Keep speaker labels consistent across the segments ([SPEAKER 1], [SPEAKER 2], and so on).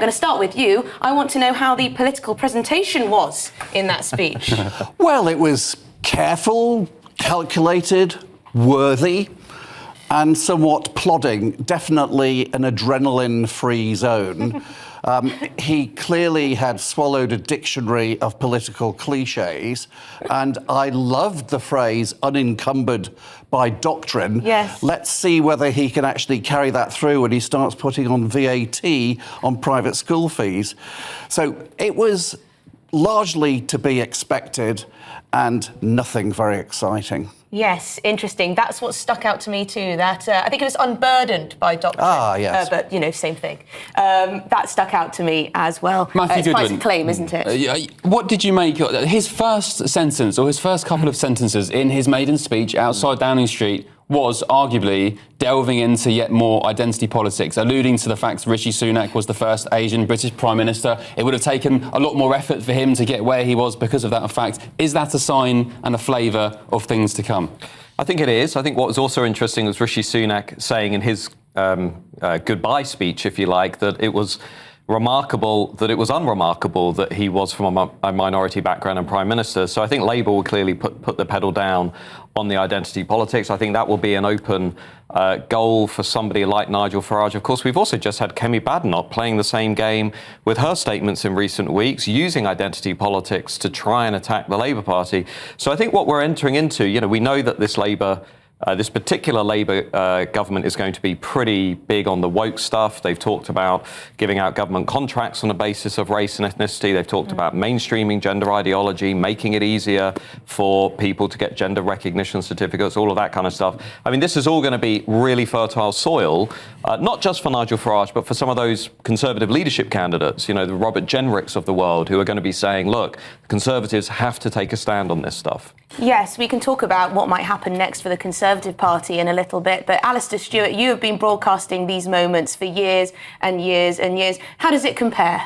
[SPEAKER 1] going to start with you. I want to know how the political presentation was in that speech.
[SPEAKER 2] Well, it was careful, calculated, worthy, and somewhat plodding, definitely an adrenaline-free zone. He clearly had swallowed a dictionary of political cliches, and I loved the phrase unencumbered by doctrine.
[SPEAKER 1] Yes.
[SPEAKER 2] Let's see whether he can actually carry that through when he starts putting on VAT on private school fees. So it was largely to be expected and nothing very exciting.
[SPEAKER 1] Yes, interesting. That's what stuck out to me too, that I think it was unburdened by doctrine.
[SPEAKER 2] Ah, yes.
[SPEAKER 1] But, same thing. That stuck out to me as well.
[SPEAKER 3] Matthew
[SPEAKER 1] it's quite
[SPEAKER 3] Goodwin,
[SPEAKER 1] a claim, isn't it?
[SPEAKER 3] What did you make of his first sentence, or his first couple of sentences in his maiden speech outside Downing Street was arguably delving into yet more identity politics, alluding to the fact Rishi Sunak was the first Asian British Prime Minister. It would have taken a lot more effort for him to get where he was because of that fact. Is that a sign and a flavour of things to come?
[SPEAKER 4] I think it is. I think what was also interesting was Rishi Sunak saying in his goodbye speech, if you like, that it was remarkable, that it was unremarkable that he was from a minority background and Prime Minister. So I think Labour will clearly put the pedal down on the identity politics. I think that will be an open goal for somebody like Nigel Farage. Of course, we've also just had Kemi Badenoch playing the same game with her statements in recent weeks, using identity politics to try and attack the Labour Party. So I think what we're entering into, we know that this particular Labour government is going to be pretty big on the woke stuff. They've talked about giving out government contracts on the basis of race and ethnicity. They've talked about mainstreaming gender ideology, making it easier for people to get gender recognition certificates, all of that kind of stuff. I mean, this is all going to be really fertile soil, not just for Nigel Farage, but for some of those Conservative leadership candidates, the Robert Jenricks of the world, who are going to be saying, look, Conservatives have to take a stand on this stuff.
[SPEAKER 1] Yes, we can talk about what might happen next for the Conservative Party in a little bit, but Alastair Stewart, you have been broadcasting these moments for years and years and years. How does it compare?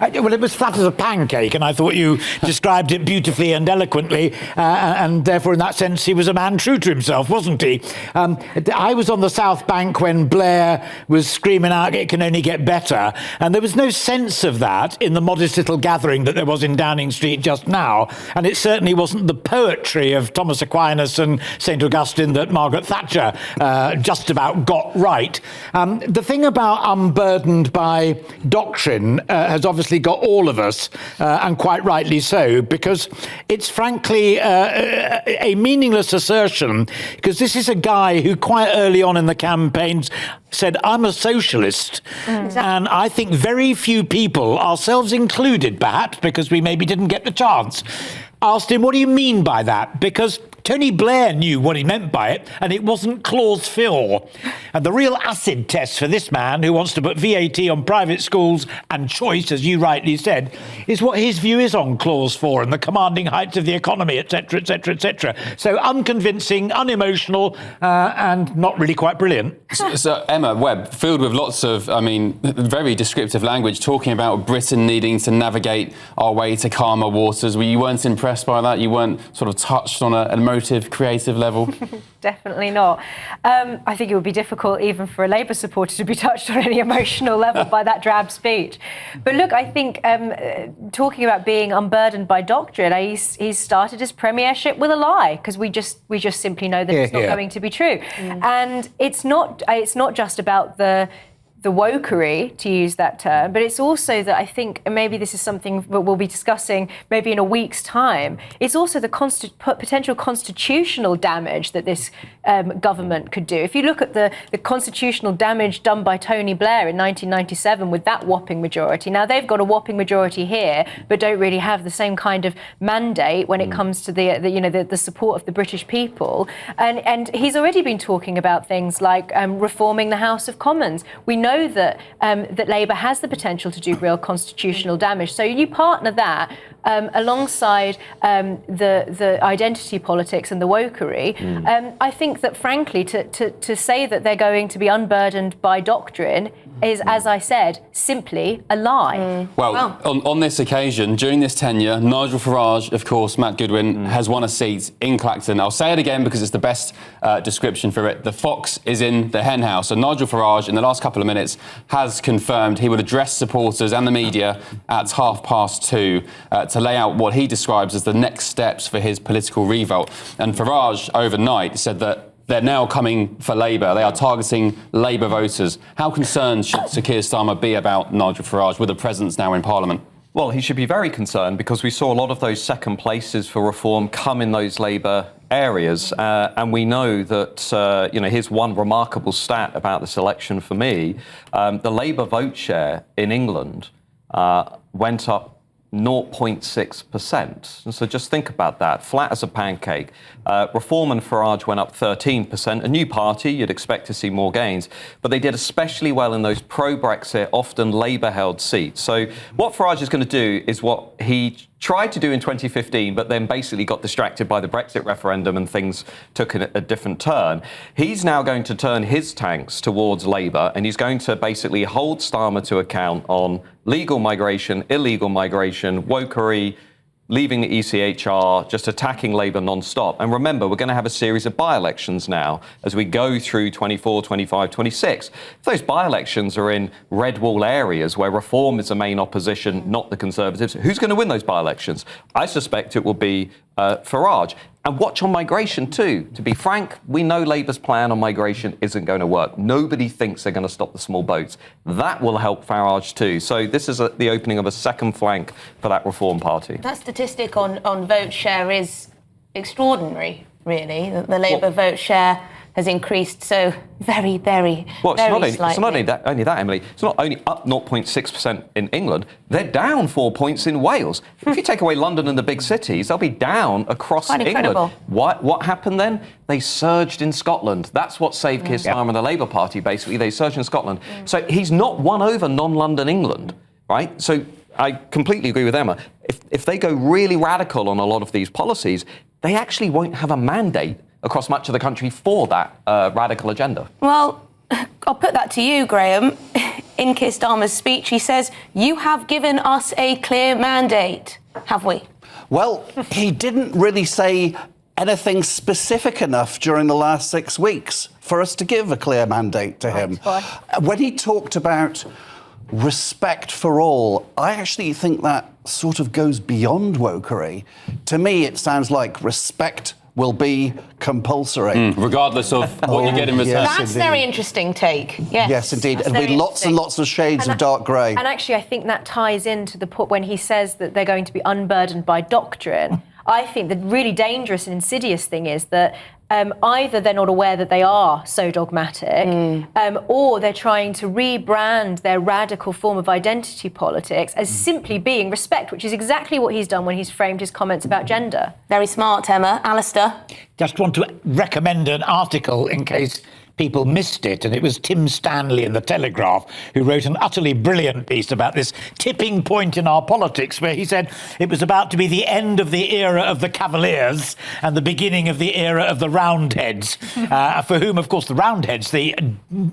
[SPEAKER 5] Well, it was flat as a pancake, and I thought you described it beautifully and eloquently, and therefore, in that sense, he was a man true to himself, wasn't he? I was on the South Bank when Blair was screaming out, "It can only get better," and there was no sense of that in the modest little gathering that there was in Downing Street just now, and it certainly wasn't the poetry of Thomas Aquinas and St Augustine that Margaret Thatcher just about got right. The thing about unburdened by doctrine has obviously got all of us, and quite rightly so, because it's frankly a meaningless assertion, because this is a guy who quite early on in the campaigns said, "I'm a socialist." And I think very few people, ourselves included perhaps, because we maybe didn't get the chance, asked him, "What do you mean by that?" Because Tony Blair knew what he meant by it, and it wasn't Clause 4. And the real acid test for this man, who wants to put VAT on private schools and choice, as you rightly said, is what his view is on Clause 4 and the commanding heights of the economy, etc., etc., etc. So unconvincing, unemotional, and not really quite brilliant.
[SPEAKER 3] So Emma Webb, filled with lots of, very descriptive language, talking about Britain needing to navigate our way to calmer waters. You weren't impressed by that? You weren't sort of touched on an emotive, creative level?
[SPEAKER 6] Definitely not. I think it would be difficult even for a Labour supporter to be touched on any emotional level by that drab speech. But look, I think talking about being unburdened by doctrine, he's started his premiership with a lie, because we just simply know that it's not going to be true. And it's not just about the wokery, to use that term, but it's also that I think, and maybe this is something that we'll be discussing maybe in a week's time, it's also the potential constitutional damage that this government could do. If you look at the constitutional damage done by Tony Blair in 1997 with that whopping majority, now they've got a whopping majority here, but don't really have the same kind of mandate when it comes to the support of the British people. And he's already been talking about things like reforming the House of Commons. We know that Labour has the potential to do real constitutional damage. So you partner that alongside the identity politics and the wokery. I think that, frankly, to say that they're going to be unburdened by doctrine is, as I said, simply a lie.
[SPEAKER 3] Well, on this occasion, during this tenure, Nigel Farage, of course, Matt Goodwin, has won a seat in Clacton. I'll say it again because it's the best description for it. The fox is in the hen house. And Nigel Farage, in the last couple of minutes, has confirmed he will address supporters and the media at 2:30 to lay out what he describes as the next steps for his political revolt. And Farage, overnight, said that they're now coming for Labour. They are targeting Labour voters. How concerned should Sir Keir Starmer be about Nigel Farage with a presence now in Parliament?
[SPEAKER 4] Well, he should be very concerned because we saw a lot of those second places for reform come in those Labour areas. And we know that, here's one remarkable stat about this election for me. The Labour vote share in England went up 0.6%. And so just think about that, flat as a pancake. Reform and Farage went up 13%. A new party, you'd expect to see more gains. But they did especially well in those pro-Brexit, often Labour-held seats. So what Farage is going to do is what he tried to do in 2015, but then basically got distracted by the Brexit referendum and things took a different turn. He's now going to turn his tanks towards Labour, and he's going to basically hold Starmer to account on legal migration, illegal migration, wokery, leaving the ECHR, just attacking Labour non-stop. And remember, we're going to have a series of by-elections now as we go through 24, 25, 26. If those by-elections are in red wall areas where Reform is the main opposition, not the Conservatives, who's going to win those by-elections? I suspect it will be Farage. And watch on migration too. To be frank, we know Labour's plan on migration isn't going to work. Nobody thinks they're going to stop the small boats. That will help Farage too. So this is the opening of a second flank for that Reform Party.
[SPEAKER 1] That statistic on vote share is extraordinary, really. The Labour vote share has increased so very, very,
[SPEAKER 4] well,
[SPEAKER 1] slightly.
[SPEAKER 4] It's not only that, Emily. It's not only up 0.6% in England, they're down 4 points in Wales. If you take away London and the big cities, they'll be down across
[SPEAKER 1] Quite
[SPEAKER 4] England.
[SPEAKER 1] incredible.
[SPEAKER 4] What happened then? They surged in Scotland. That's what saved Keir Starmer and the Labour Party, basically. They surged in Scotland. So he's not won over non-London England, right? So I completely agree with Emma. If they go really radical on a lot of these policies, they actually won't have a mandate across much of the country for that radical agenda.
[SPEAKER 1] Well, I'll put that to you, Graham. In Keir Starmer's speech, he says, "You have given us a clear mandate." Have we?
[SPEAKER 2] Well, he didn't really say anything specific enough during the last 6 weeks for us to give a clear mandate to him. When he talked about respect for all, I actually think that sort of goes beyond wokery. To me, it sounds like respect will be compulsory.
[SPEAKER 3] Regardless of what you get in return.
[SPEAKER 2] Yes,
[SPEAKER 1] That's a very interesting take. Yes,
[SPEAKER 2] yes, indeed.
[SPEAKER 1] That's
[SPEAKER 2] It'll be
[SPEAKER 1] very
[SPEAKER 2] lots and lots of shades of dark grey.
[SPEAKER 6] And actually, I think that ties into the point when he says that they're going to be unburdened by doctrine. I think the really dangerous and insidious thing is that either they're not aware that they are so dogmatic, or they're trying to rebrand their radical form of identity politics as simply being respect, which is exactly what he's done when he's framed his comments about gender.
[SPEAKER 1] Very smart, Emma. Alastair?
[SPEAKER 5] Just want to recommend an article in case people missed it, and it was Tim Stanley in The Telegraph who wrote an utterly brilliant piece about this tipping point in our politics, where he said it was about to be the end of the era of the Cavaliers and the beginning of the era of the Roundheads, for whom, of course, the Roundheads, the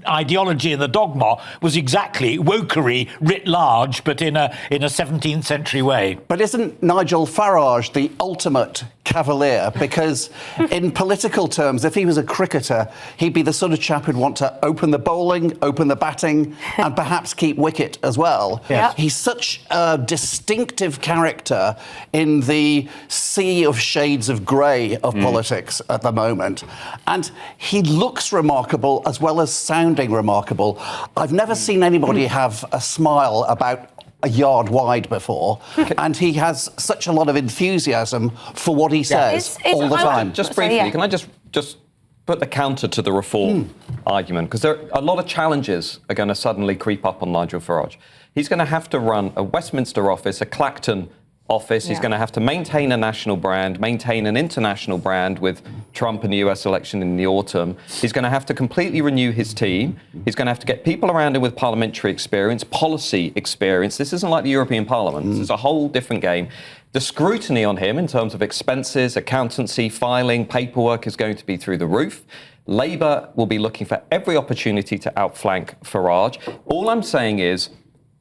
[SPEAKER 5] ideology and the dogma was exactly wokery writ large, but in a 17th century way.
[SPEAKER 2] But isn't Nigel Farage the ultimate cavalier? Because in political terms, if he was a cricketer, he'd be the sort of chap who'd want to open the bowling, open the batting, and perhaps keep wicket as well.
[SPEAKER 1] Yeah.
[SPEAKER 2] He's such a distinctive character in the sea of shades of grey of politics at the moment. And he looks remarkable as well as sounding remarkable. I've never seen anybody have a smile about a yard wide before, and he has such a lot of enthusiasm for what he says all the time.
[SPEAKER 4] Just briefly, can I just put the counter to the Reform argument? Because there are a lot of challenges are going to suddenly creep up on Nigel Farage. He's going to have to run a Westminster office, a Clacton office. He's going to have to maintain a national brand, maintain an international brand with Trump in the US election in the autumn. He's going to have to completely renew his team. He's going to have to get people around him with parliamentary experience, policy experience. This isn't like the European Parliament. This is a whole different game. The scrutiny on him in terms of expenses, accountancy, filing, paperwork is going to be through the roof. Labour will be looking for every opportunity to outflank Farage. All I'm saying is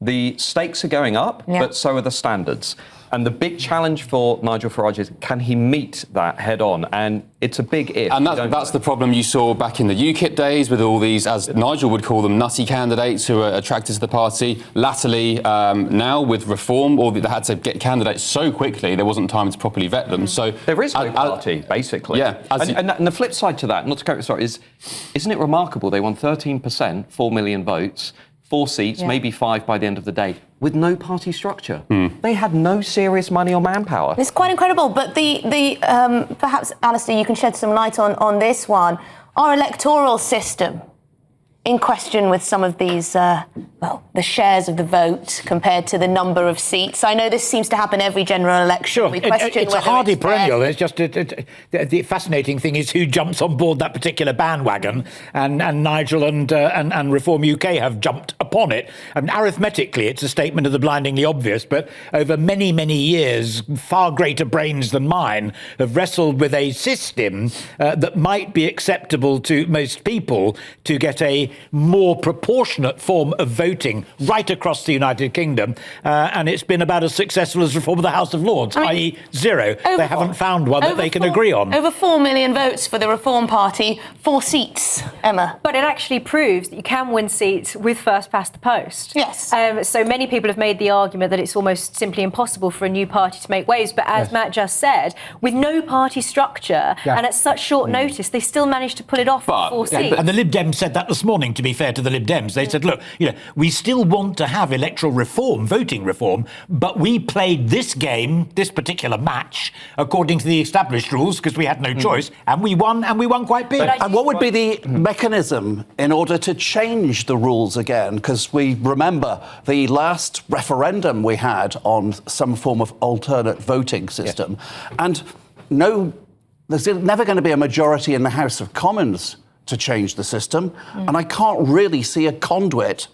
[SPEAKER 4] the stakes are going up, but so are the standards. And the big challenge for Nigel Farage is, can he meet that head on? And it's a big if.
[SPEAKER 3] And that's the problem you saw back in the UKIP days with all these, as Nigel would call them, nutty candidates who are attracted to the party. Latterly, now with reform, they had to get candidates so quickly, there wasn't time to properly vet them. So
[SPEAKER 4] there is no party, basically.
[SPEAKER 3] Yeah.
[SPEAKER 4] And the flip side to that, not to go, sorry, isn't it remarkable? They won 13%, 4 million votes, 4 seats, maybe 5 by the end of the day, with no party structure. They had no serious money or manpower.
[SPEAKER 1] It's quite incredible, but perhaps, Alastair, you can shed some light on this one. Our electoral system in question with some of these, the shares of the vote compared to the number of seats. I know this seems to happen every general election.
[SPEAKER 5] Sure,
[SPEAKER 1] We question
[SPEAKER 5] it's a hardy perennial. It's just the fascinating thing is who jumps on board that particular bandwagon, and Nigel and Reform UK have jumped upon it. And arithmetically, it's a statement of the blindingly obvious, but over many, many years, far greater brains than mine have wrestled with a system that might be acceptable to most people to get a more proportionate form of voting right across the United Kingdom, and it's been about as successful as reform of the House of Lords, i.e. zero. They haven't found one that they can agree on.
[SPEAKER 1] Over 4 million votes for the Reform Party, 4 seats, Emma.
[SPEAKER 6] But it actually proves that you can win seats with first past the post.
[SPEAKER 1] Yes.
[SPEAKER 6] So many people have made the argument that it's almost simply impossible for a new party to make waves, but as Matt just said, with no party structure and at such short notice, they still managed to pull it off with 4 seats.
[SPEAKER 5] And the Lib Dems said that this morning, to be fair to the Lib Dems. They said, look, we still want to have electoral reform, voting reform, but we played this game, this particular match, according to the established rules, because we had no choice, and we won quite big.
[SPEAKER 2] And what would be the mechanism in order to change the rules again? Because we remember the last referendum we had on some form of alternate voting system, and there's never going to be a majority in the House of Commons to change the system, and I can't really see a conduit